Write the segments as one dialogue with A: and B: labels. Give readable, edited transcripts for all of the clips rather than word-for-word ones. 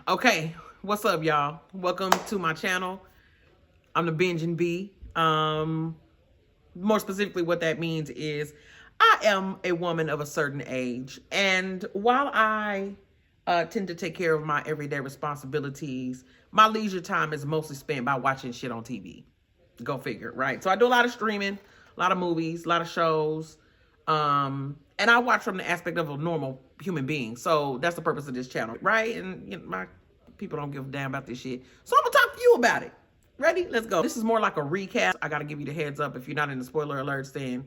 A: Okay, what's up, y'all? Welcome to my channel. I'm the Binge and Bee. More specifically, what that means is I am a woman of a certain age, and while I tend to take care of my everyday responsibilities, my leisure time is mostly spent by watching shit on TV. Go figure, right? So I do a lot of streaming, a lot of movies, a lot of shows, and I watch from the aspect of a normal human being. So that's the purpose of this channel, right? And my people don't give a damn about this shit. So I'm gonna talk to you about it. Ready? Let's go. This is more like a recap. I gotta give you the heads up if you're not in the spoiler alerts, then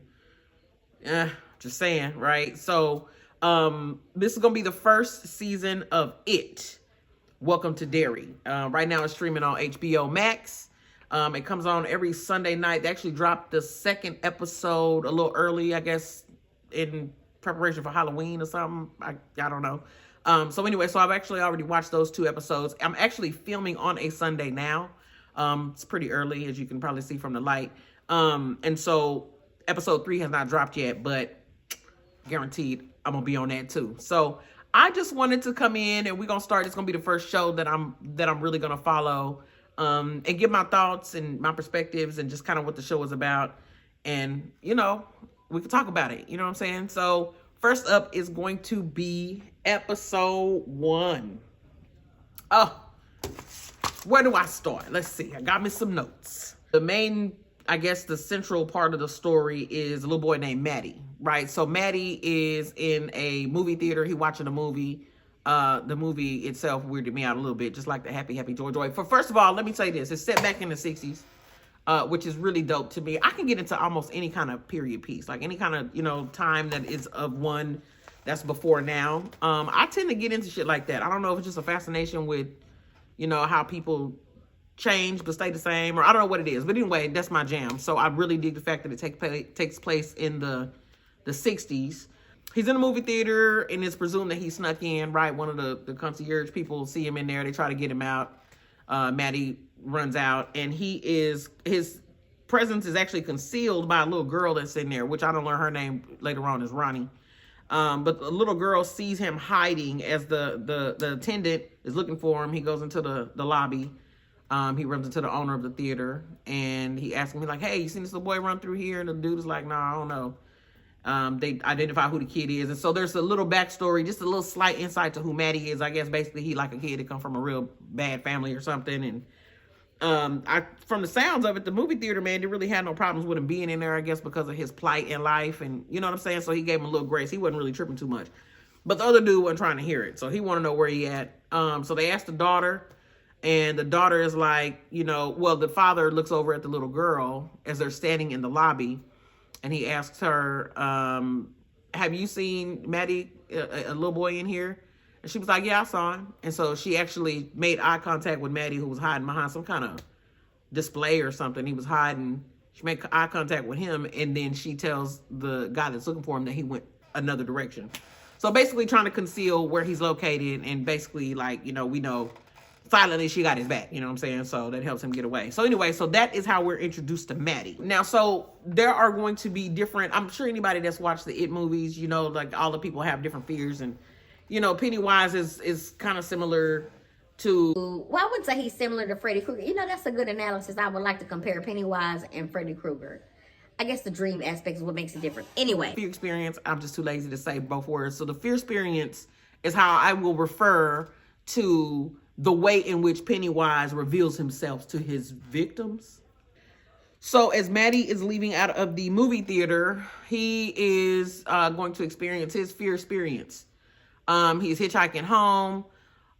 A: just saying, right? So this is gonna be the first season of It. Welcome to Derry. Right now it's streaming on HBO Max. It comes on every Sunday night. They actually dropped the second episode a little early, I guess, in preparation for Halloween or something. I don't know. So anyway, so I've actually already watched those 2 episodes. I'm actually filming on a Sunday now. It's pretty early, as you can probably see from the light. And so episode 3 has not dropped yet, but guaranteed I'm gonna be on that too. So I just wanted to come in and we're gonna start. It's gonna be the first show that I'm really gonna follow, and give my thoughts and my perspectives and just kind of what the show is about. And we can talk about it. You know what I'm saying? So first up is going to be episode 1. Oh, where do I start? Let's see. I got me some notes. The main, I guess, the central part of the story is a little boy named Maddie, right? So Maddie is in a movie theater. He watching a movie. The movie itself weirded me out a little bit, just like the Happy, Happy, Joy, Joy. First of all, let me say this. It's set back in the 60s, which is really dope to me. I can get into almost any kind of period piece, like any kind of, time that is of one that's before now. I tend to get into shit like that. I don't know if it's just a fascination with, how people change but stay the same, or I don't know what it is. But anyway, that's my jam. So I really dig the fact that it takes place in the 60s. He's in a movie theater, and it's presumed that he snuck in, right? One of the concierge people see him in there. They try to get him out. Maddie runs out, and his presence is actually concealed by a little girl that's in there, which I don't learn her name later on is Ronnie. But the little girl sees him hiding as the attendant is looking for him. He goes into the lobby. He runs into the owner of the theater, and he asks him, like, hey, you seen this little boy run through here? And the dude is like, no, I don't know. They identify who the kid is. And so there's a little backstory, just a little slight insight to who Maddie is. I guess basically he like a kid that come from a real bad family or something. And from the sounds of it, the movie theater man didn't really have no problems with him being in there, I guess, because of his plight in life. And you know what I'm saying? So he gave him a little grace. He wasn't really tripping too much. But the other dude wasn't trying to hear it. So he wanted to know where he at. So they asked the daughter. And the daughter is like, well, the father looks over at the little girl as they're standing in the lobby. And he asks her, have you seen Maddie, a little boy in here? And she was like, yeah, I saw him. And so she actually made eye contact with Maddie, who was hiding behind some kind of display or something. He was hiding. She made eye contact with him. And then she tells the guy that's looking for him that he went another direction. So basically trying to conceal where he's located. And basically, like, we know silently she got his back, you know what I'm saying? So that helps him get away. So anyway, so that is how we're introduced to Maddie. Now, so there are going to be different, I'm sure anybody that's watched the It movies, like all the people have different fears. And, Pennywise is kind of similar to...
B: Well, I wouldn't say he's similar to Freddy Krueger. That's a good analysis. I would like to compare Pennywise and Freddy Krueger. I guess the dream aspect is what makes it different. Anyway.
A: Fear experience, I'm just too lazy to say both words. So the fear experience is how I will refer to the way in which Pennywise reveals himself to his victims. So as Maddie is leaving out of the movie theater, he is going to experience his fear experience. He's hitchhiking home.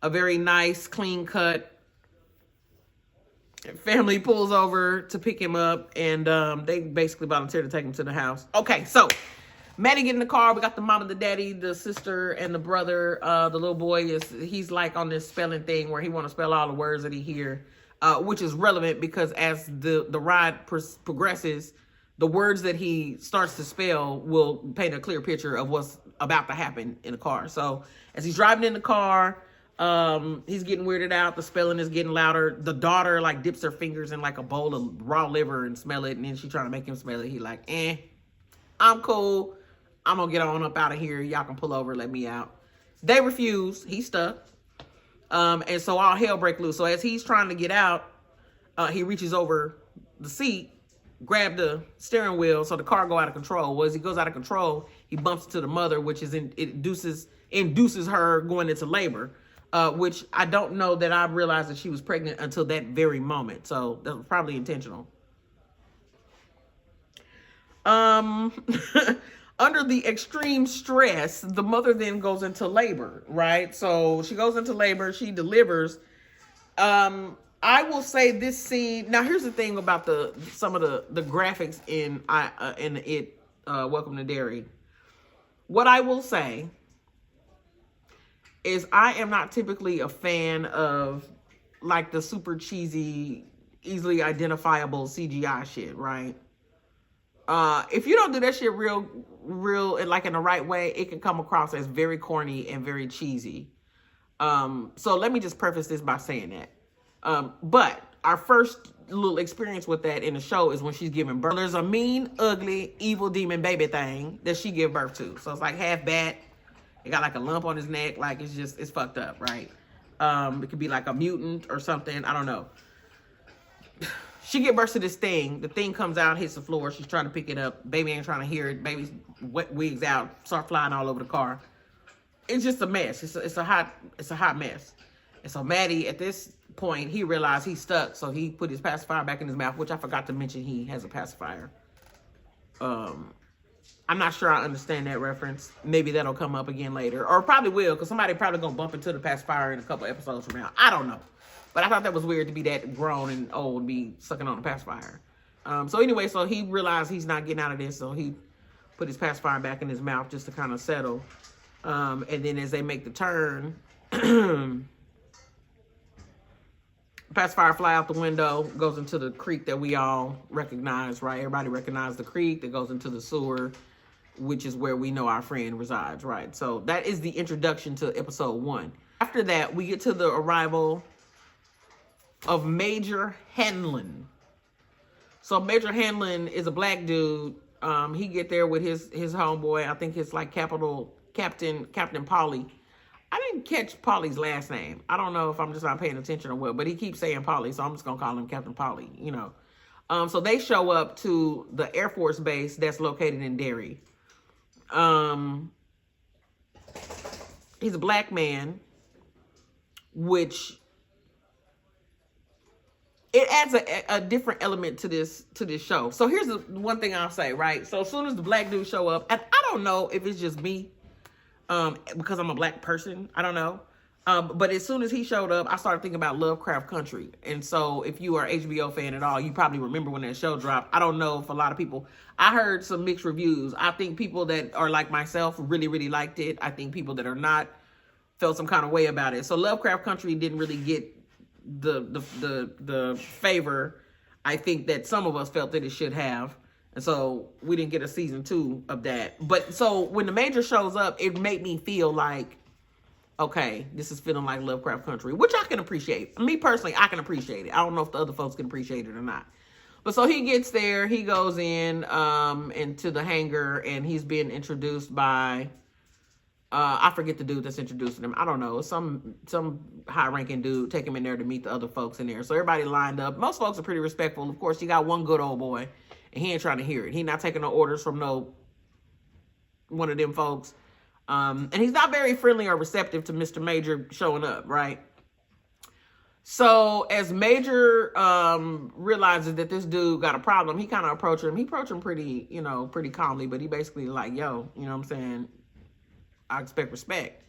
A: A very nice, clean-cut family pulls over to pick him up, and they basically volunteer to take him to the house. Okay, so Maddie get in the car. We got the mom and the daddy, the sister and the brother. The little boy he's like on this spelling thing where he want to spell all the words that he hear, which is relevant because as the ride progresses, the words that he starts to spell will paint a clear picture of what's about to happen in the car. So as he's driving in the car, he's getting weirded out. The spelling is getting louder. The daughter like dips her fingers in like a bowl of raw liver and smell it, and then she's trying to make him smell it. He like, I'm cool. I'm gonna get on up out of here. Y'all can pull over, let me out. They refuse. He's stuck. And so all hell break loose. So as he's trying to get out, he reaches over the seat, grab the steering wheel, so the car go out of control. Well, as he goes out of control, he bumps into the mother, which it induces her going into labor, which I don't know that I realized that she was pregnant until that very moment. So that was probably intentional. Under the extreme stress, the mother then goes into labor, right? So she goes into labor, she delivers. I will say this scene. Now, here's the thing about some of the graphics in Welcome to Derry. What I will say is I am not typically a fan of like the super cheesy, easily identifiable CGI shit, right? If you don't do that shit real, and like in the right way, it can come across as very corny and very cheesy. So let me just preface this by saying that. But our first little experience with that in the show is when she's giving birth. There's a mean, ugly, evil demon baby thing that she give birth to. So it's like half bat. It got like a lump on his neck. Like it's fucked up, right? It could be like a mutant or something. I don't know. She give birth to this thing. The thing comes out, hits the floor. She's trying to pick it up. Baby ain't trying to hear it. Baby's wet wigs out, start flying all over the car. It's just a mess. It's a hot mess. And so Maddie, at this point, he realized he's stuck, so he put his pacifier back in his mouth, which I forgot to mention he has a pacifier. I'm not sure I understand that reference. Maybe that'll come up again later, or probably will, because somebody probably gonna bump into the pacifier in a couple episodes from now. I don't know, but I thought that was weird to be that grown and old and be sucking on a pacifier. So anyway, so he realized he's not getting out of this, so he put his pacifier back in his mouth just to kind of settle. And then as they make the turn, pacifier fly out the window, goes into the creek that we all recognize, right? Everybody recognizes the creek that goes into the sewer, which is where we know our friend resides, right? So that is the introduction to episode 1. After that, we get to the arrival of Major Hanlon. So Major Hanlon is a black dude. He get there with his homeboy. I think it's like Captain Polly. I didn't catch Polly's last name. I don't know if I'm just not paying attention or what, but he keeps saying Polly, so I'm just gonna call him Captain Polly, you know. So they show up to the Air Force base that's located in Derry. He's a black man, which it adds a different element to this show. So here's the one thing I'll say, right? So as soon as the black dudes show up, and I don't know if it's just me, because I'm a black person, I don't know. But as soon as he showed up, I started thinking about Lovecraft Country. And so if you are an HBO fan at all, you probably remember when that show dropped. I don't know if a lot of people, I heard some mixed reviews. I think people that are like myself really, really liked it. I think people that are not felt some kind of way about it. So Lovecraft Country didn't really get the favor I think that some of us felt that it should have. And so we didn't get a season 2 of that. But so when the Major shows up, it made me feel like, okay, this is feeling like Lovecraft Country, which I can appreciate. Me personally, I can appreciate it. I don't know if the other folks can appreciate it or not. But so he gets there, he goes in into the hangar, and he's being introduced by I forget the dude that's introducing him. I don't know, some high-ranking dude. Take him in there to meet the other folks in there. So everybody lined up. Most folks are pretty respectful. Of course, you got one good old boy, and he ain't trying to hear it. He not taking no orders from no one of them folks. And he's not very friendly or receptive to Mr. Major showing up, right? So as Major realizes that this dude got a problem, he kind of approached him. He approached him pretty calmly, but he basically like, yo, you know what I'm saying? I expect respect.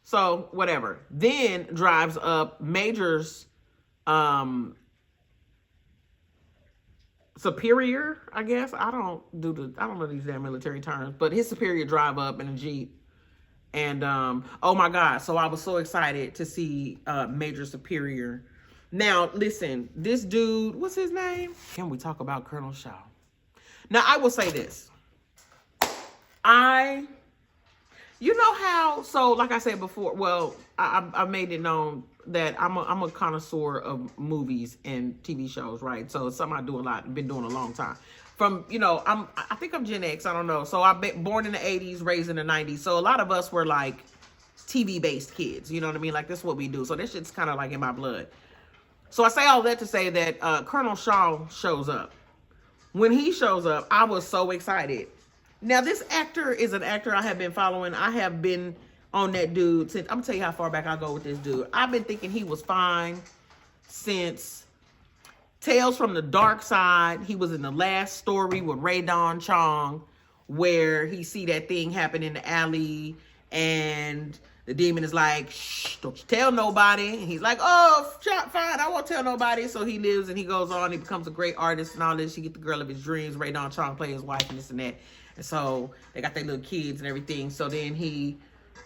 A: So whatever. Then drives up Major's superior, I guess. I don't know these damn military terms, but his superior drive up in a Jeep. And oh my God, so I was so excited to see Major Superior. Now listen, this dude, what's his name? Can we talk about Colonel Shaw? Now I will say this. You know how, so like I said before, well, I made it known that I'm a connoisseur of movies and TV shows, right? So it's something I do a lot, been doing a long time. From, you know, I think I'm Gen X, I don't know. So I've been born in the 80s, raised in the 90s. So a lot of us were like TV based kids. You know what I mean? Like, that's what we do. So that shit's kind of like in my blood. So I say all that to say that Colonel Shaw shows up. When he shows up, I was so excited. Now, this actor is an actor I have been following. I have been on that dude since, I'm gonna tell you how far back I go with this dude. I've been thinking he was fine since Tales from the Dark Side. He was in the last story with Ray Don Chong, where he see that thing happen in the alley, and the demon is like, shh, don't you tell nobody. And he's like, oh, fine, I won't tell nobody. So he lives and he goes on, he becomes a great artist and all this. He get the girl of his dreams. Ray Don Chong play his wife and this and that. And so they got their little kids and everything. So then he,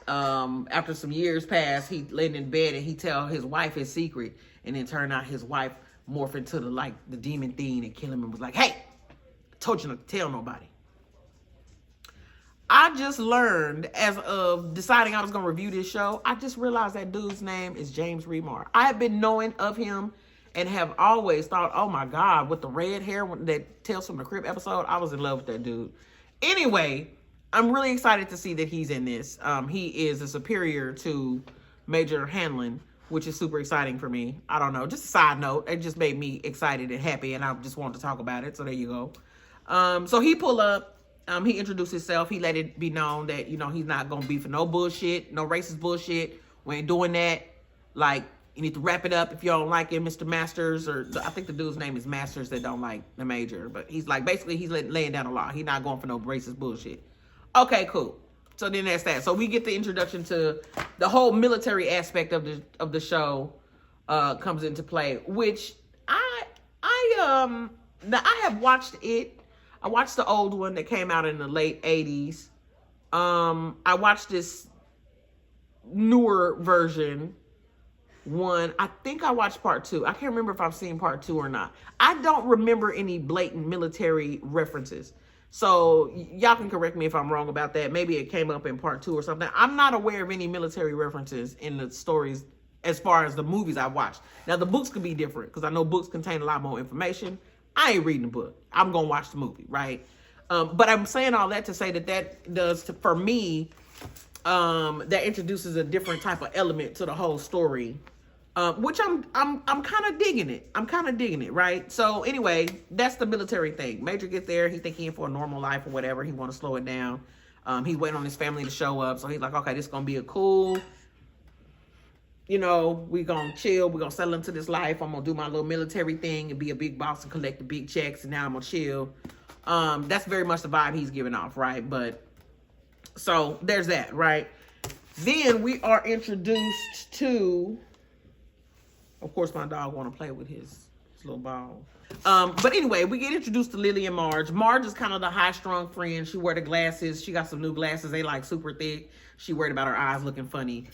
A: after some years pass, he laying in bed and he tell his wife his secret. And then turn out his wife morphed into the demon thing and kill him and was like, hey, I told you not to tell nobody. I just learned, as of deciding I was going to review this show, I just realized that dude's name is James Remar. I have been knowing of him and have always thought, oh my God, with the red hair, that Tales from the Crypt episode, I was in love with that dude. Anyway, I'm really excited to see that he's in this. He is a superior to Major Hanlon, which is super exciting for me. I don't know, just a side note. It just made me excited and happy, and I just wanted to talk about it. So there you go. So he pull up. He introduced himself. He let it be known that, you know, he's not going to be for no bullshit, no racist bullshit. We ain't doing that. Like, you need to wrap it up if you don't like it, Mr. Masters. Or I think the dude's name is Masters that don't like the Major. But he's like, basically, he's laying down the law. He's not going for no racist bullshit. Okay, cool. So then that's that. So we get the introduction to the whole military aspect of the show comes into play, which I have watched it. I watched the old one that came out in the late 80s. I watched this newer version one. I think I watched part 2. I can't remember if I've seen part 2 or not. I don't remember any blatant military references. So y'all can correct me if I'm wrong about that. Maybe it came up in part 2 or something. I'm not aware of any military references in the stories as far as the movies I watched. Now, the books could be different because I know books contain a lot more information. I ain't reading the book. I'm going to watch the movie, right? But I'm saying all that to say that does, for me, that introduces a different type of element to the whole story, which I'm kind of digging it. I'm kind of digging it, right? So anyway, that's the military thing. Major gets there. He think he in for a normal life or whatever. He want to slow it down. He's waiting on his family to show up. So he's like, okay, this is going to be a cool, you know, we gonna chill, we gonna settle into this life. I'm gonna do my little military thing and be a big boss and collect the big checks, and now I'm gonna chill. That's very much the vibe he's giving off, right? But so there's that, right? Then we are introduced to, of course, my dog want to play with his little ball. But anyway, we get introduced to Lily and Marge. Marge is kind of the high-strung friend. She wear the glasses. She got some new glasses. They like super thick. She worried about her eyes looking funny,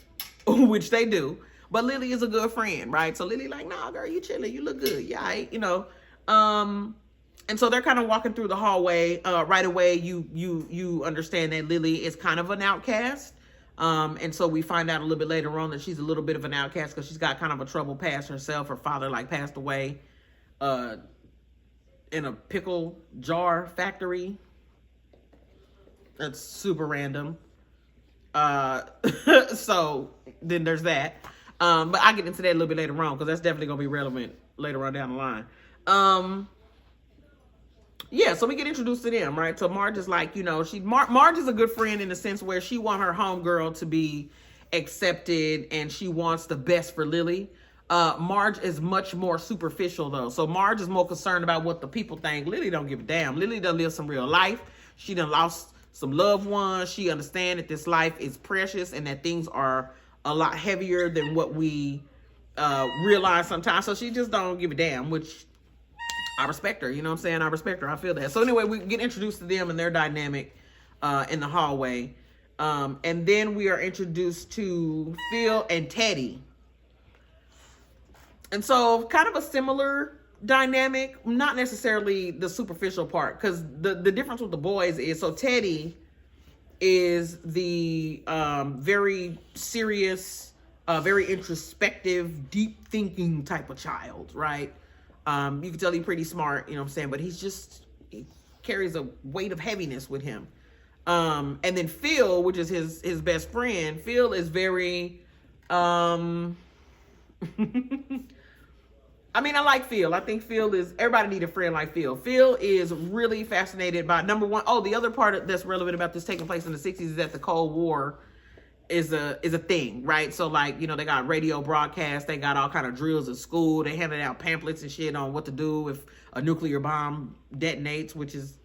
A: which they do. But Lily is a good friend, right? So Lily like, nah, girl, you chilling. You look good. Yeah, you know. And so they're kind of walking through the hallway. Right away, you understand that Lily is kind of an outcast. And so we find out a little bit later on that she's a little bit of an outcast because she's got kind of a troubled past herself. Her father passed away in a pickle jar factory. That's super random. So then there's that. But I'll get into that a little bit later on because that's definitely gonna be relevant later on down the line. Yeah, so we get introduced to them, right? So Marge is like, you know, Marge is a good friend in the sense where she wants her homegirl to be accepted and she wants the best for Lily. Marge is much more superficial though. So Marge is more concerned about what the people think. Lily don't give a damn. Lily done live some real life. She done lost some loved ones. She understands that this life is precious and that things are a lot heavier than what we realize sometimes. So she just don't give a damn, which I respect her. You know what I'm saying? I respect her. I feel that. So anyway, we get introduced to them and their dynamic in the hallway. And then we are introduced to Phil and Teddy. And so kind of a similar dynamic, not necessarily the superficial part, because the difference with the boys is, so Teddy is the very serious, very introspective, deep thinking type of child, right? You can tell he's pretty smart, you know what I'm saying? But he carries a weight of heaviness with him. And then Phil, which is his best friend, Phil is very I mean, I like Phil. I think Phil is, everybody need a friend like Phil. Phil is really fascinated by, number one, oh, the other part that's relevant about this taking place in the 60s is that the Cold War is a thing, right? So like, you know, they got radio broadcasts, they got all kind of drills at school, they handed out pamphlets and shit on what to do if a nuclear bomb detonates, which is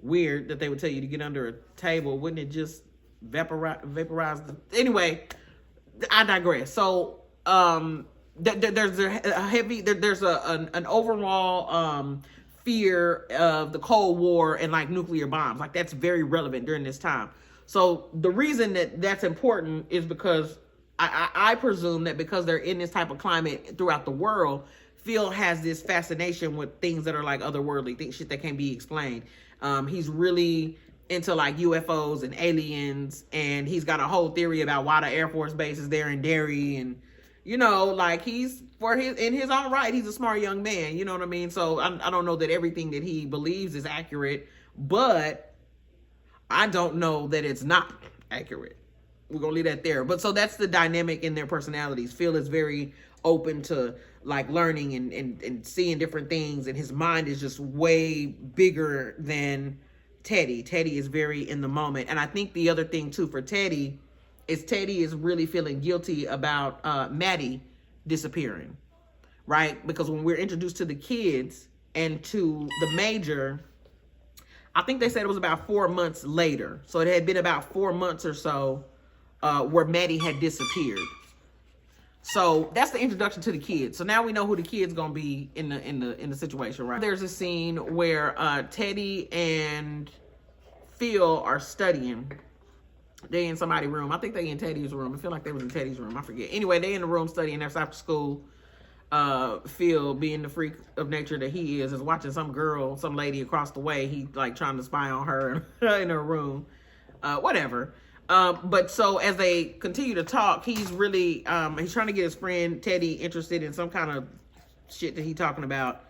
A: weird that they would tell you to get under a table. Wouldn't it just vaporize anyway, I digress. So there's a heavy there's an overall fear of the Cold War and like nuclear bombs. Like that's very relevant during this time. So the reason that that's important is because I presume that because they're in this type of climate throughout the world, Phil has this fascination with things that are like otherworldly, things, shit that can't be explained. He's really into like UFOs and aliens, and he's got a whole theory about why the Air Force Base is there in Derry, and you know, like he's in his own right, he's a smart young man, you know what I mean? So I don't know that everything that he believes is accurate, but I don't know that it's not accurate. We're gonna leave that there. But so that's the dynamic in their personalities. Phil is very open to like learning and seeing different things, and his mind is just way bigger than Teddy. Teddy is very in the moment. And I think the other thing too for Teddy is really feeling guilty about Maddie disappearing, right? Because when we're introduced to the kids and to the major, I think they said it was about 4 months later. So it had been about 4 months or so where Maddie had disappeared. So that's the introduction to the kids. So now we know who the kid's gonna be in the situation, right? There's a scene where Teddy and Phil are studying. They in somebody's room. I think they in Teddy's room. I feel like they was in Teddy's room. I forget. Anyway, they in the room studying. That's after school. Phil, being the freak of nature that he is watching some girl, some lady across the way. He like trying to spy on her in her room. Whatever. But so as they continue to talk, he's really he's trying to get his friend Teddy interested in some kind of shit that he's talking about.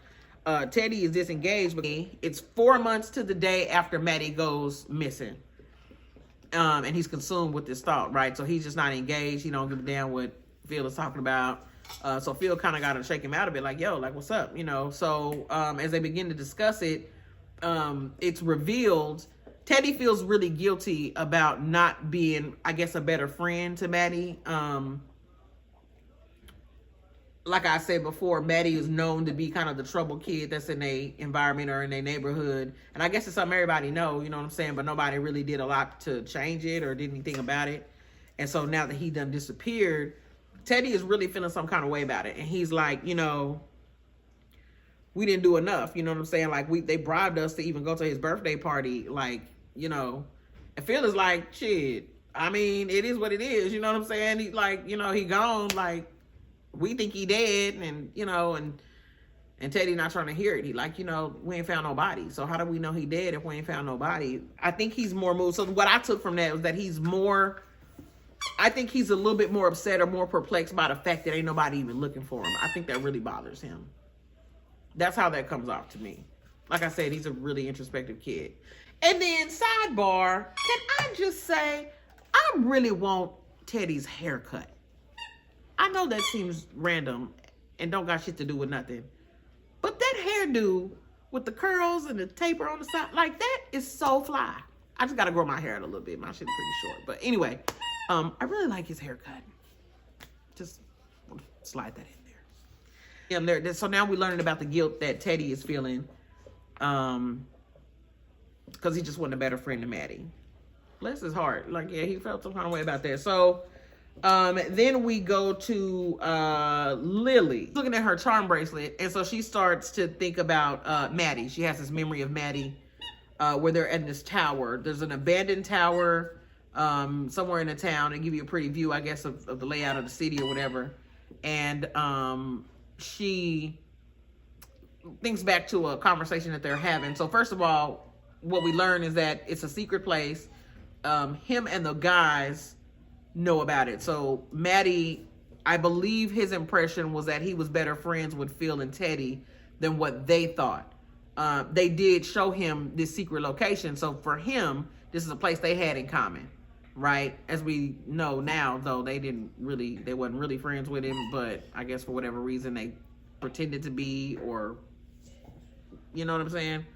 A: Teddy is disengaged, but it's 4 months to the day after Maddie goes missing. And he's consumed with this thought, right? So he's just not engaged. He don't give a damn what Phil is talking about. So Phil kind of got to shake him out a bit, like, yo, like, what's up? You know, so as they begin to discuss it, it's revealed Teddy feels really guilty about not being, I guess, a better friend to Maddie. Like I said before, Maddie is known to be kind of the trouble kid that's in a environment or in a neighborhood. And I guess it's something everybody know, you know what I'm saying? But nobody really did a lot to change it or did anything about it. And so now that he done disappeared, Teddy is really feeling some kind of way about it. And he's like, you know, we didn't do enough. You know what I'm saying? Like they bribed us to even go to his birthday party. Like, you know, and Phil is like, shit, I mean, it is what it is. You know what I'm saying? He like, you know, he gone, like, we think he dead, and you know, and Teddy not trying to hear it. He like, you know, we ain't found nobody. So how do we know he dead if we ain't found nobody? I think he's more moved. So what I took from that was that he's more, I think he's a little bit more upset or more perplexed by the fact that ain't nobody even looking for him. I think that really bothers him. That's how that comes off to me. Like I said, he's a really introspective kid. And then sidebar, can I just say, I really want Teddy's haircut. I know that seems random and don't got shit to do with nothing. But that hairdo with the curls and the taper on the side, like that is so fly. I just got to grow my hair out a little bit. My shit's pretty short. But anyway, I really like his haircut. Just slide that in there. Yeah, so now we're learning about the guilt that Teddy is feeling because he just wasn't a better friend to Maddie. Bless his heart. Like, yeah, he felt some kind of way about that. So then we go to Lily looking at her charm bracelet, and so she starts to think about Maddie. She has this memory of Maddie where they're in this tower. There's an abandoned tower somewhere in the town. They give you a pretty view, I guess, of the layout of the city or whatever. And she thinks back to a conversation that they're having. So first of all, what we learn is that it's a secret place. Him and the guys know about it. So Maddie, I believe his impression was that he was better friends with Phil and Teddy than what they thought. They did show him this secret location. So for him, this is a place they had in common, right? As we know now, though, they wasn't really friends with him, but I guess for whatever reason they pretended to be, or you know what I'm saying?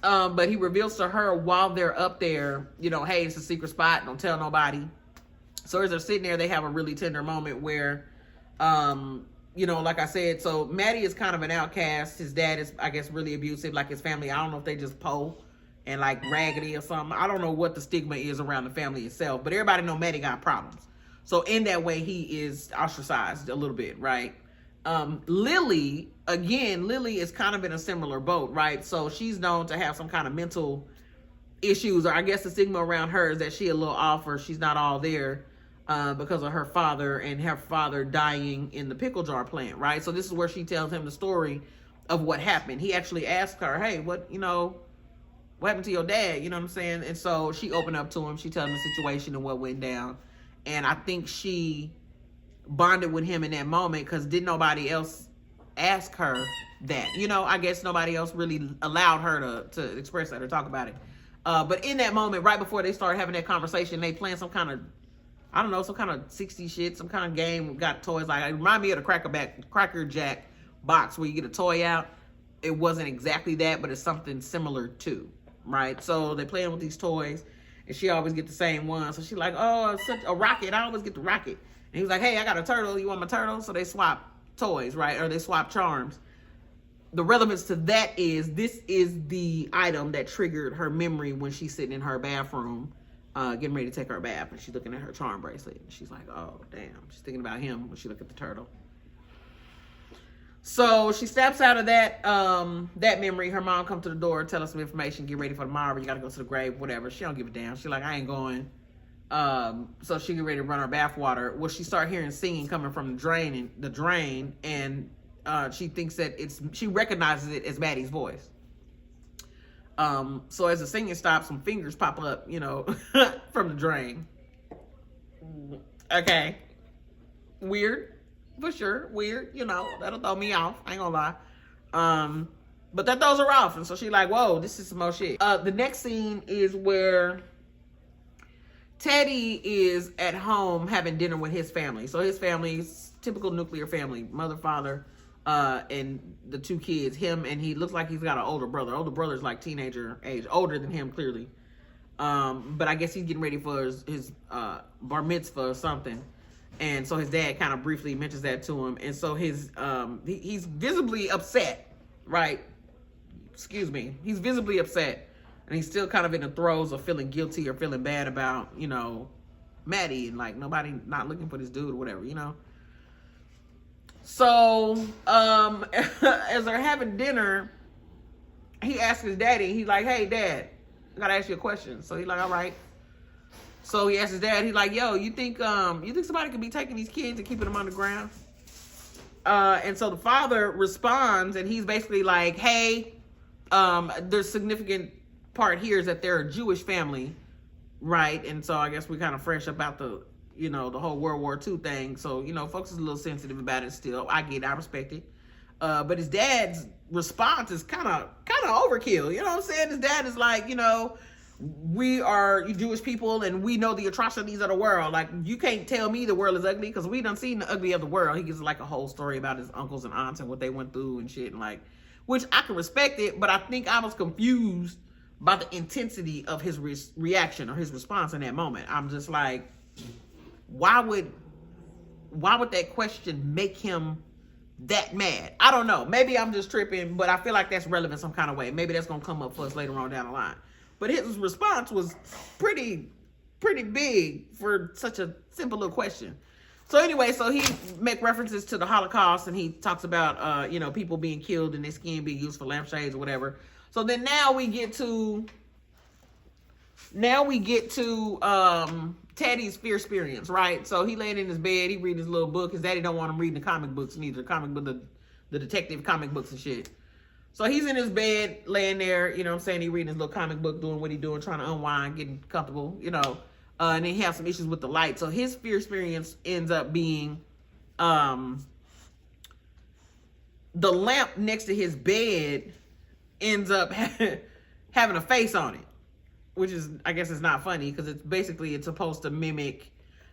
A: But he reveals to her while they're up there, hey, it's a secret spot, don't tell nobody. So as they're sitting there, they have a really tender moment where, like I said, so Maddie is kind of an outcast. His dad is, I guess, really abusive, like his family. I don't know if they just and like raggedy or something. I don't know what the stigma is around the family itself, but everybody know Maddie got problems. So in that way, he is ostracized a little bit, right? Lily is kind of in a similar boat, right? So she's known to have some kind of mental issues, or I guess the stigma around her is that she a little off, or she's not all there, because of her father and her father dying in the pickle jar plant, right? So this is where she tells him the story of what happened. He actually asked her, hey, what happened to your dad? You know what I'm saying? And so she opened up to him. She told him the situation and what went down. And I think she bonded with him in that moment because didn't nobody else ask her that. I guess nobody else really allowed her to express that or talk about it. But in that moment, right before they started having that conversation, they playing some kind of, I don't know, some kind of 60s shit, some kind of game, got toys. Like, it reminded me of the Cracker Jack box where you get a toy out. It wasn't exactly that, but it's something similar too, right? So they're playing with these toys, and she always get the same one. So she's like, oh, it's such a rocket. I always get the rocket. And he was like, hey, I got a turtle. You want my turtle? So they swap toys, right? Or they swap charms. The relevance to that is this is the item that triggered her memory when she's sitting in her bathroom, getting ready to take her bath, and she's looking at her charm bracelet. And she's like, oh, damn. She's thinking about him when she looked at the turtle. So she steps out of that memory. Her mom comes to the door, tell us some information, get ready for tomorrow. You got to go to the grave, whatever. She don't give a damn. She's like, I ain't going. So she get ready to run her bath water. Well, she start hearing singing coming from the drain, and she thinks that she recognizes it as Maddie's voice. So as the singing stops, some fingers pop up, from the drain. Okay. Weird, for sure. Weird, that'll throw me off. I ain't gonna lie. But that throws her off. And so she's like, whoa, this is some more shit. The next scene is where Teddy is at home having dinner with his family. So his family's typical nuclear family, mother, father, and the two kids, him, and he looks like he's got an older brother. Older brother's like teenager age, older than him clearly. But I guess he's getting ready for his bar mitzvah or something. And so his dad kind of briefly mentions that to him. And so he's visibly upset, right? Excuse me. He's visibly upset. And he's still kind of in the throes of feeling guilty or feeling bad about, Maddie, and like nobody not looking for this dude or whatever, So, as they're having dinner, he asks his daddy, he's like, hey, Dad, I gotta ask you a question. So he's like, all right. So he asks his dad, he's like, yo, you think somebody could be taking these kids and keeping them underground? And so the father responds, and he's basically like, hey, there's significant part here is that they're a Jewish family, right? And so I guess we kind of fresh about the whole World War II thing. So, folks is a little sensitive about it still. I get it, I respect it. But his dad's response is kind of overkill. You know what I'm saying? His dad is like, we are Jewish people and we know the atrocities of the world. Like, you can't tell me the world is ugly because we done seen the ugly of the world. He gives like a whole story about his uncles and aunts and what they went through and shit, and like, which I can respect it, but I think I was confused by the intensity of his reaction or his response in that moment. I'm just like, why would that question make him that mad? I don't know. Maybe I'm just tripping, but I feel like that's relevant some kind of way. Maybe that's gonna come up for us later on down the line. But his response was pretty big for such a simple little question. So anyway, so he make references to the Holocaust, and he talks about people being killed and their skin being used for lampshades or whatever. So then now we get to Teddy's fear experience, right? So he laying in his bed, he reading his little book. His daddy don't want him reading the comic books neither, the detective comic books and shit. So he's in his bed, laying there, he reading his little comic book, doing what he's doing, trying to unwind, getting comfortable, and then he has some issues with the light. So his fear experience ends up being the lamp next to his bed ends up having a face on it, which is, I guess it's not funny because it's supposed to mimic,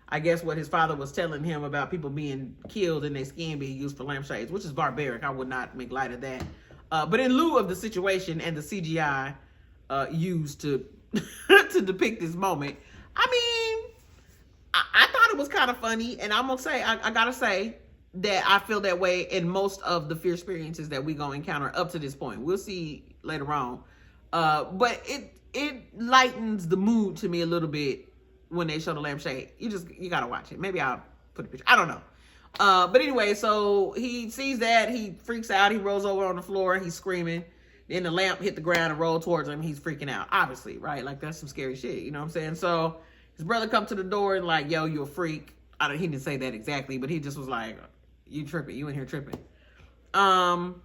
A: I guess, what his father was telling him about people being killed and their skin being used for lampshades, which is barbaric. I would not make light of that. But in lieu of the situation and the CGI used to to depict this moment, I mean, I thought it was kind of funny, and I'm gonna say, I gotta say that I feel that way in most of the fear experiences that we gonna encounter up to this point. We'll see later on, but it lightens the mood to me a little bit when they show the lampshade. You gotta watch it. Maybe I'll put a picture. I don't know. But anyway, so he sees that, he freaks out, he rolls over on the floor, he's screaming. Then the lamp hit the ground and rolled towards him. He's freaking out, obviously, right? Like, that's some scary shit, you know what I'm saying? So his brother come to the door and like, yo, you a freak. He didn't say that exactly, but he just was like, you tripping, you in here tripping. So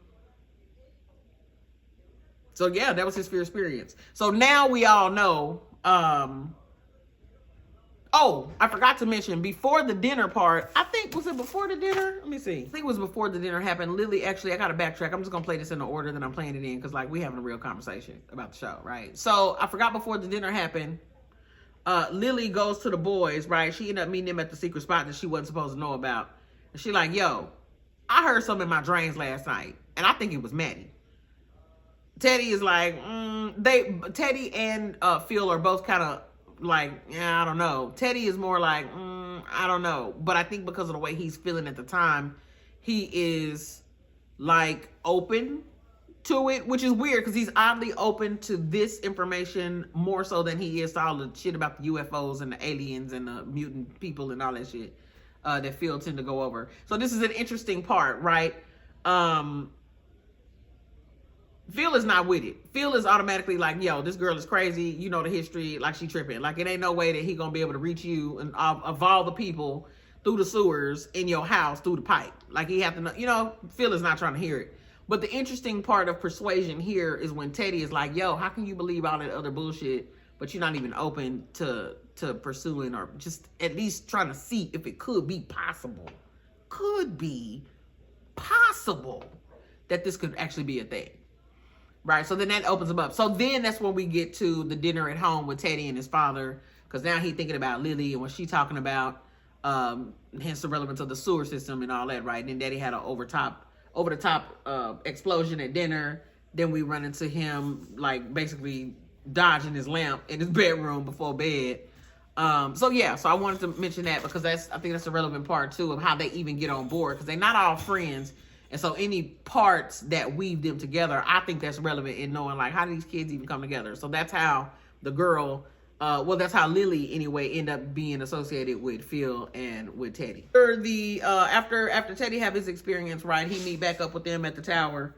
A: yeah, that was his fear experience. So now we all know, oh, I forgot to mention, before the dinner part, I think, was it before the dinner? Let me see. I think it was before the dinner happened. Lily, actually, I got to backtrack. I'm just going to play this in the order that I'm playing it in because, like, we having a real conversation about the show, right? So I forgot before the dinner happened, Lily goes to the boys, right? She ended up meeting them at the secret spot that she wasn't supposed to know about. And she like, yo, I heard something in my dreams last night, and I think it was Maddie. Teddy is like, Teddy and Phil are both kind of like, yeah, I don't know. Teddy is more like, I don't know. But I think because of the way he's feeling at the time, he is like open to it, which is weird because he's oddly open to this information more so than he is to all the shit about the UFOs and the aliens and the mutant people and all that shit that Phil tend to go over. So this is an interesting part, right? Phil is not with it. Phil is automatically like, yo, this girl is crazy. You know the history, like she tripping. Like it ain't no way that he gonna be able to reach you and of all the people through the sewers in your house through the pipe. Like he have to know, you know, Phil is not trying to hear it. But the interesting part of persuasion here is when Teddy is like, yo, how can you believe all that other bullshit, but you're not even open to pursuing or just at least trying to see if it could be possible that this could actually be a thing. Right, so then that opens him up. So then that's when we get to the dinner at home with Teddy and his father, because now he's thinking about Lily and what she's talking about, hence the relevance of the sewer system and all that, right? And then Daddy had an over the top explosion at dinner. Then we run into him like basically dodging his lamp in his bedroom before bed. So I wanted to mention that because I think that's a relevant part too of how they even get on board, because they're not all friends. And so any parts that weave them together, I think that's relevant in knowing, like, how do these kids even come together? So that's how the girl, that's how Lily, anyway, end up being associated with Phil and with Teddy. After Teddy have his experience, right, he meet back up with them at the tower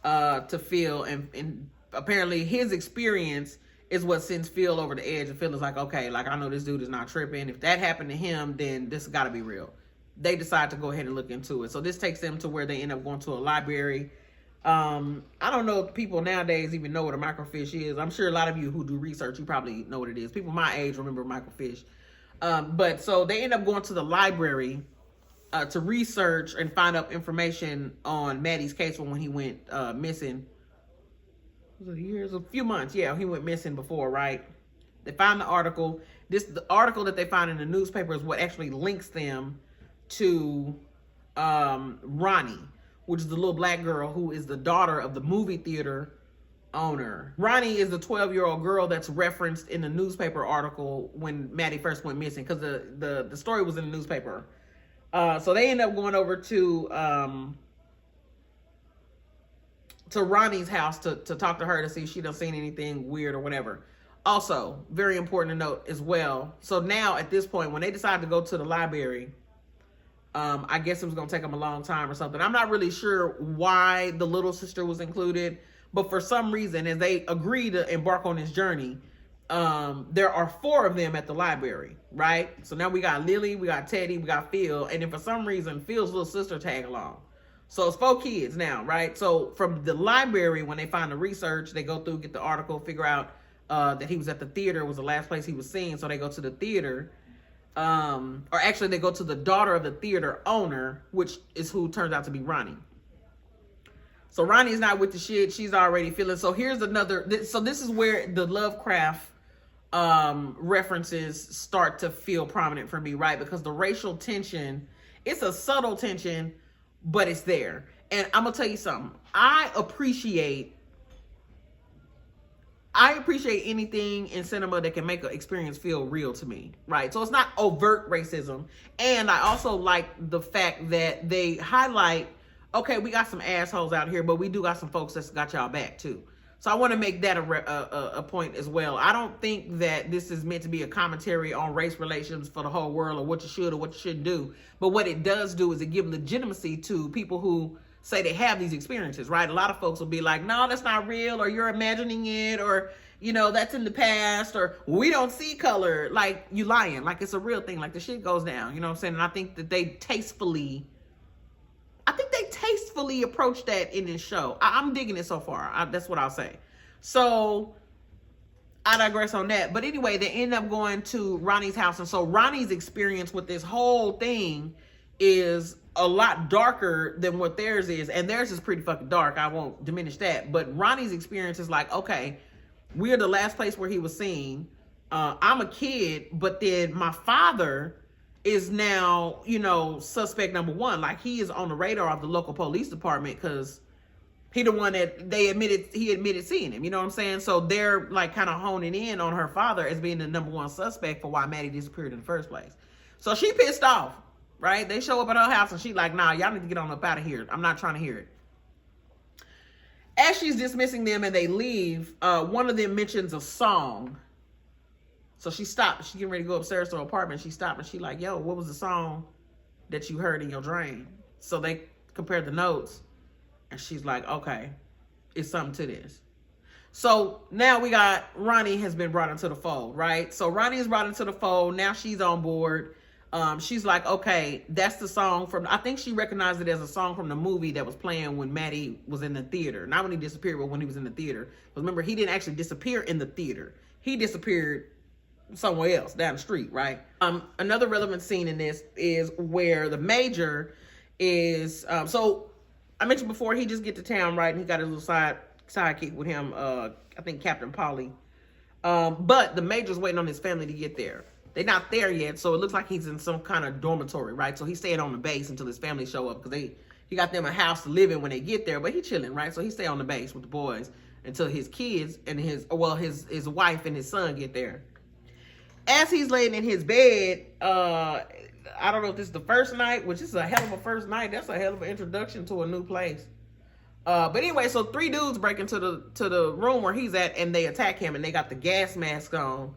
A: to Phil. And apparently his experience is what sends Phil over the edge. And Phil is like, okay, like, I know this dude is not tripping. If that happened to him, then this got to be real. They decide to go ahead and look into it. So this takes them to where they end up going to a library. I don't know if people nowadays even know what a microfiche is. I'm sure a lot of you who do research, you probably know what it is. People my age remember microfiche. But so they end up going to the library to research and find out information on Maddie's case from when he went missing. Was it years? A few months. Yeah, he went missing before, right? They found the article. The article that they found in the newspaper is what actually links them to Ronnie, which is the little black girl who is the daughter of the movie theater owner. Ronnie is the 12-year-old girl that's referenced in the newspaper article when Maddie first went missing, because the story was in the newspaper. So they end up going over to Ronnie's house to talk to her to see if she done seen anything weird or whatever. Also, very important to note as well. So now at this point, when they decide to go to the library, I guess it was going to take them a long time or something. I'm not really sure why the little sister was included, but for some reason, as they agree to embark on this journey, there are 4 of them at the library, right? So now we got Lily, we got Teddy, we got Phil, and then for some reason, Phil's little sister tag along. So it's 4 kids now, right? So from the library, when they find the research, they go through, get the article, figure out that he was at the theater, was the last place he was seen. So they go to the theater. Or actually they go to the daughter of the theater owner, which is who turns out to be Ronnie. So Ronnie's not with the shit. She's already feeling. So here's another. So this is where the Lovecraft references start to feel prominent for me, right? Because the racial tension, it's a subtle tension, but it's there. And I'm gonna tell you something. I appreciate anything in cinema that can make an experience feel real to me, right? So it's not overt racism. And I also like the fact that they highlight, okay, we got some assholes out here, but we do got some folks that's got y'all back too. So I want to make that a point as well. I don't think that this is meant to be a commentary on race relations for the whole world, or what you should or what you shouldn't do. But what it does do is it gives legitimacy to people who say they have these experiences, right? A lot of folks will be like, no, that's not real, or you're imagining it, or, you know, that's in the past, or we don't see color. Like, you lying. Like, it's a real thing. Like, the shit goes down. You know what I'm saying? And I think that they tastefully approach that in this show. I'm digging it so far. That's what I'll say. So I digress on that. But anyway, they end up going to Ronnie's house. And so Ronnie's experience with this whole thing is a lot darker than what theirs is. And theirs is pretty fucking dark. I won't diminish that. But Ronnie's experience is like, okay, we're the last place where he was seen. I'm a kid, but then my father is now, you know, suspect number one. Like, he is on the radar of the local police department because he the one that he admitted seeing him. You know what I'm saying? So they're like kind of honing in on her father as being the number one suspect for why Maddie disappeared in the first place. So she pissed off, right? They show up at her house and she like, nah, y'all need to get on up out of here. I'm not trying to hear it. As she's dismissing them and they leave, one of them mentions a song. So she stopped. She getting ready to go upstairs to her apartment. She stopped and she like, yo, what was the song that you heard in your dream? So they compared the notes and she's like, okay, it's something to this. So now we got Ronnie has been brought into the fold, right? So Ronnie is brought into the fold. Now she's on board. She's like, okay, that's the song from, I think she recognized it as a song from the movie that was playing when Maddie was in the theater. Not when he disappeared, but when he was in the theater. But remember, he didn't actually disappear in the theater. He disappeared somewhere else down the street, right? Another relevant scene in this is where the major is, so I mentioned before, he just get to town, right? And he got his little sidekick with him, I think Captain Polly. But the major's waiting on his family to get there. They're not there yet, so it looks like he's in some kind of dormitory, right? So he's staying on the base until his family show up, because he got them a house to live in when they get there, but he chilling, right? So he stay on the base with the boys until his kids and his wife and his son get there. As he's laying in his bed, I don't know if this is the first night, which is a hell of a first night. That's a hell of an introduction to a new place. But anyway, so 3 dudes break into the room where he's at, and they attack him, and they got the gas mask on.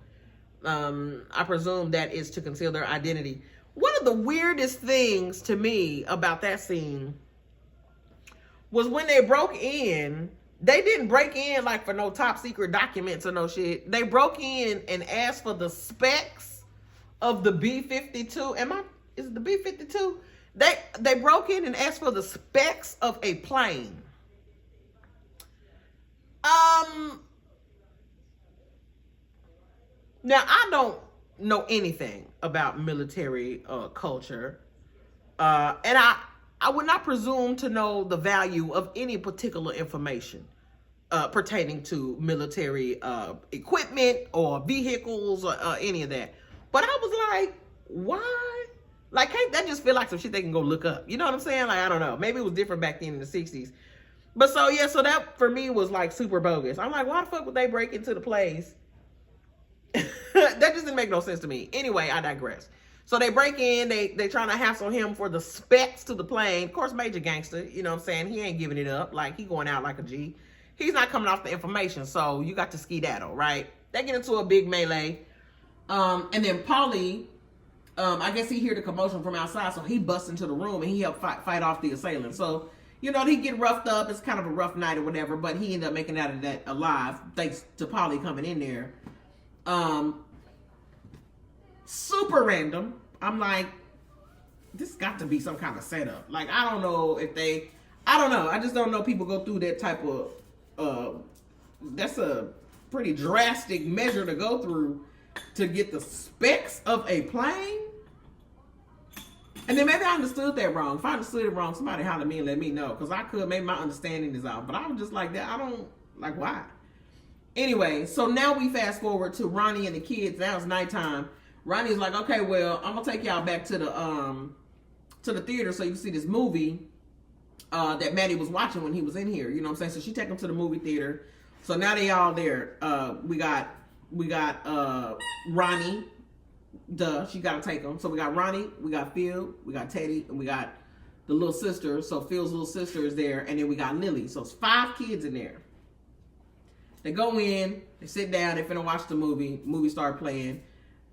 A: I presume that is to conceal their identity. One of the weirdest things to me about that scene was when they broke in. They didn't break in like for no top secret documents or no shit. They broke in and asked for the specs of the B-52. Is it the B-52? They broke in and asked for the specs of a plane. Now, I don't know anything about military culture. And I would not presume to know the value of any particular information pertaining to military equipment or vehicles or any of that. But I was like, why? Like, can't that just feel like some shit they can go look up? You know what I'm saying? Like, I don't know. Maybe it was different back then in the 60s. But so, yeah, so that for me was like super bogus. I'm like, why the fuck would they break into the place? That just didn't make no sense to me. Anyway, I digress. So they break in, they trying to hassle him for the specs to the plane. Of course, major gangster, you know what I'm saying? He ain't giving it up. Like, he going out like a G. He's not coming off the information, so you got to skedaddle, right? They get into a big melee. And then Paulie, I guess he hear the commotion from outside, so he busts into the room and he helped fight off the assailant. So, you know, he get roughed up. It's kind of a rough night or whatever, but he ended up making out of that alive, thanks to Paulie coming in there. Super random. I'm like, this got to be some kind of setup. Like, I don't know. I just don't know people go through that type of, that's a pretty drastic measure to go through to get the specs of a plane. And then maybe I understood that wrong. If I understood it wrong, somebody holler at me and let me know. Because maybe my understanding is off. But I was just like that. I don't, like, why? Anyway, so now we fast forward to Ronnie and the kids. Now it's nighttime. Ronnie's like, okay, well, I'm gonna take y'all back to the theater so you can see this movie that Maddie was watching when he was in here. You know what I'm saying? So she take him to the movie theater. So now they all there. We got Ronnie. Duh, she gotta take him. So we got Ronnie, we got Phil, we got Teddy, and we got the little sister. So Phil's little sister is there, and then we got Lily. So it's 5 kids in there. They go in, they sit down, they finna watch the movie. Movie start playing.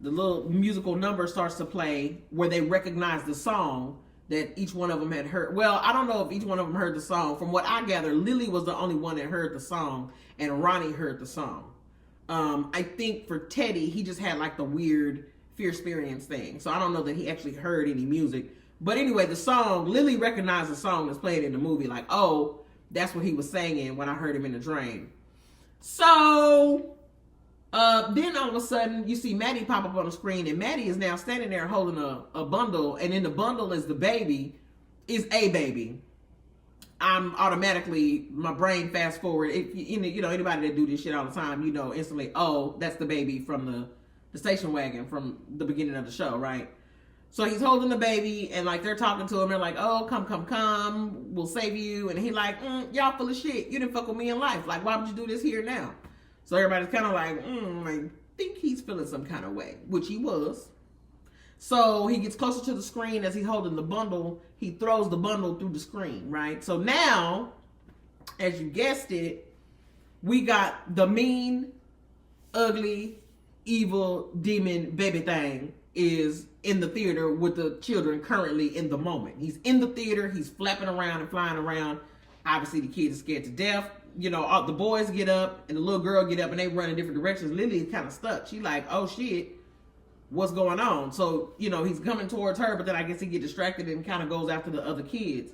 A: The little musical number starts to play where they recognize the song that each one of them had heard. Well, I don't know if each one of them heard the song. From what I gather, Lily was the only one that heard the song, and Ronnie heard the song. I think for Teddy, he just had like the weird fear experience thing. So I don't know that he actually heard any music. But anyway, the song, Lily recognized the song that's played in the movie. Like, oh, that's what he was singing when I heard him in the drain. So then all of a sudden you see Maddie pop up on the screen, and Maddie is now standing there holding a bundle, and in the bundle is a baby. I'm automatically, my brain fast forward. If you know anybody that do this shit all the time, you know instantly, oh, that's the baby from the station wagon from the beginning of the show, right? So he's holding the baby, and like they're talking to him, they're like, oh, come, we'll save you. And he like, y'all full of shit. You didn't fuck with me in life. Like, why would you do this here now? So everybody's kind of like, I think he's feeling some kind of way, which he was. So he gets closer to the screen as he's holding the bundle. He throws the bundle through the screen, right? So now, as you guessed it, we got the mean, ugly, evil, demon baby thing is in the theater with the children currently in the moment. He's in the theater. He's flapping around and flying around. Obviously, the kids are scared to death. You know, all the boys get up and the little girl get up and they run in different directions. Lily is kind of stuck. She like, oh shit, what's going on? So, you know, he's coming towards her, but then I guess he get distracted and kind of goes after the other kids.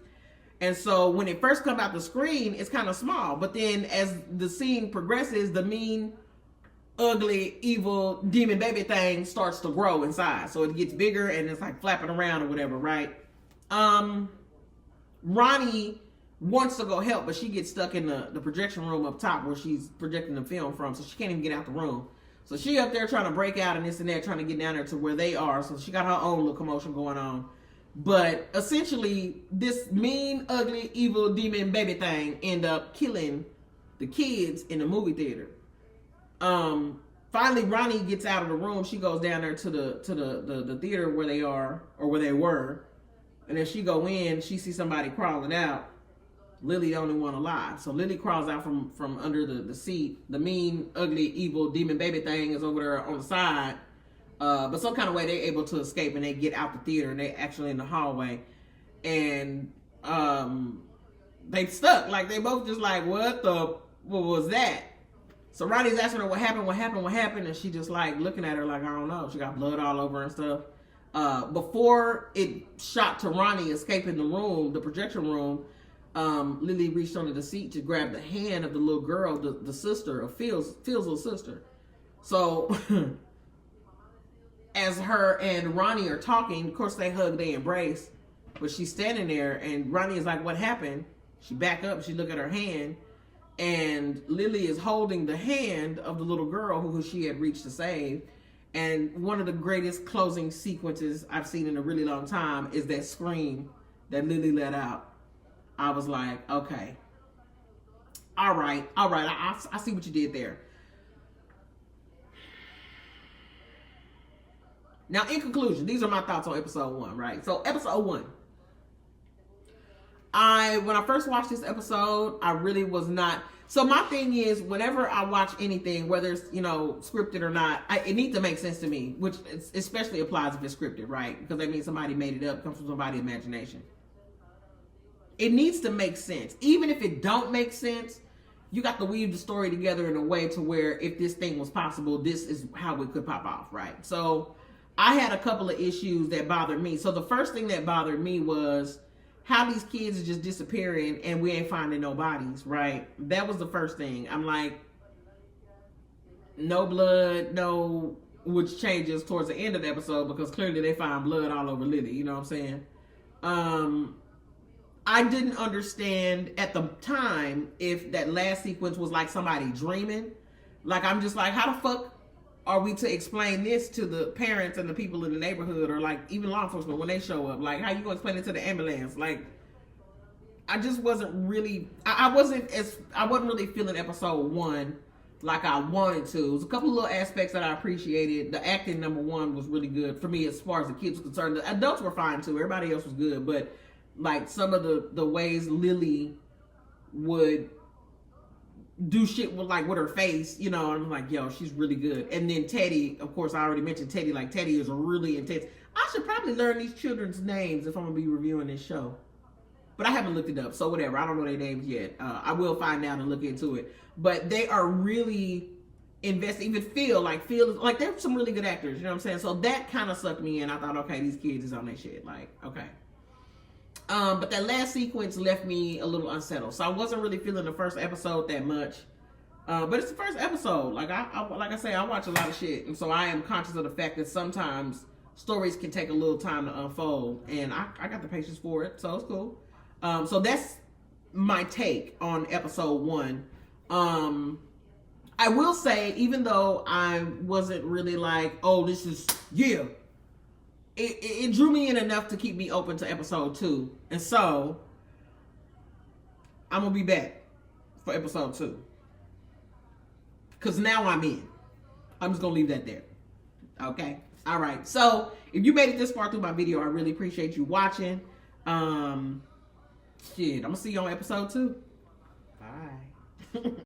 A: And so when it first comes out the screen, it's kind of small. But then as the scene progresses, the mean, ugly, evil, demon baby thing starts to grow in size. So it gets bigger and it's like flapping around or whatever, right? Ronnie wants to go help, but she gets stuck in the projection room up top where she's projecting the film from, so she can't even get out the room. So she up there trying to break out and this and that, trying to get down there to where they are. So she got her own little commotion going on. But essentially, this mean, ugly, evil, demon baby thing end up killing the kids in the movie theater. Finally, Ronnie gets out of the room. She goes down there to the theater where they are, or where they were. And as she go in, she sees somebody crawling out. Lily the only one alive. So Lily crawls out from under the seat. The mean, ugly, evil, demon baby thing is over there on the side. But some kind of way they're able to escape and they get out the theater and they actually in the hallway. And they stuck. Like they both just like, what was that? So Ronnie's asking her what happened, and she just like looking at her like, I don't know. She got blood all over and stuff. Before it shot to Ronnie escaping the room, the projection room, Lily reached under the seat to grab the hand of the little girl, the sister of Phil's little sister. So as her and Ronnie are talking, of course they hug, they embrace, but she's standing there and Ronnie is like, what happened? She back up, she look at her hand, and Lily is holding the hand of the little girl who she had reached to save. And one of the greatest closing sequences I've seen in a really long time is that scream that Lily let out. I was like, okay. All right. I see what you did there. Now, in conclusion, these are my thoughts on episode 1, right? So, episode 1. When I first watched this episode, I really was not. So, my thing is, whenever I watch anything, whether it's, scripted or not, it needs to make sense to me, which especially applies if it's scripted, right? Because that means somebody made it up, comes from somebody's imagination. It needs to make sense. Even if it don't make sense, you got to weave the story together in a way to where if this thing was possible, this is how it could pop off, right? So I had a couple of issues that bothered me. So the first thing that bothered me was how these kids are just disappearing and we ain't finding no bodies, right? That was the first thing. I'm like, no blood, no, which changes towards the end of the episode because clearly they find blood all over Lily, you know what I'm saying? I didn't understand at the time if that last sequence was like somebody dreaming, Like, I'm just like, how the fuck are we to explain this to the parents and the people in the neighborhood, or like even law enforcement when they show up? Like, how you gonna explain it to the ambulance? Like, I just wasn't really, I wasn't really feeling episode 1 like I wanted to. There's a couple of little aspects that I appreciated. The acting, number one, was really good for me as far as the kids were concerned. The adults were fine too. Everybody else was good, but like some of the ways Lily would do shit with her face, you know, I'm like, yo, she's really good. And then Teddy, of course, I already mentioned Teddy. Like, Teddy is really intense. I should probably learn these children's names if I'm gonna be reviewing this show, but I haven't looked it up, so whatever. I don't know their names yet. I will find out and look into it. But they are really invested. Even Phil they're some really good actors. You know what I'm saying? So that kind of sucked me in. I thought, okay, these kids is on their shit. Like, okay. But that last sequence left me a little unsettled. So I wasn't really feeling the first episode that much. But it's the first episode. Like I say, I watch a lot of shit, and so I am conscious of the fact that sometimes stories can take a little time to unfold, and I got the patience for it, so it's cool. So that's my take on episode 1. I will say, even though I wasn't really like, oh, this is, yeah, it drew me in enough to keep me open to episode 2. And so I'm going to be back for episode 2. Because now I'm in. I'm just going to leave that there. Okay? All right. So if you made it this far through my video, I really appreciate you watching. Shit, I'm going to see you on episode 2. Bye.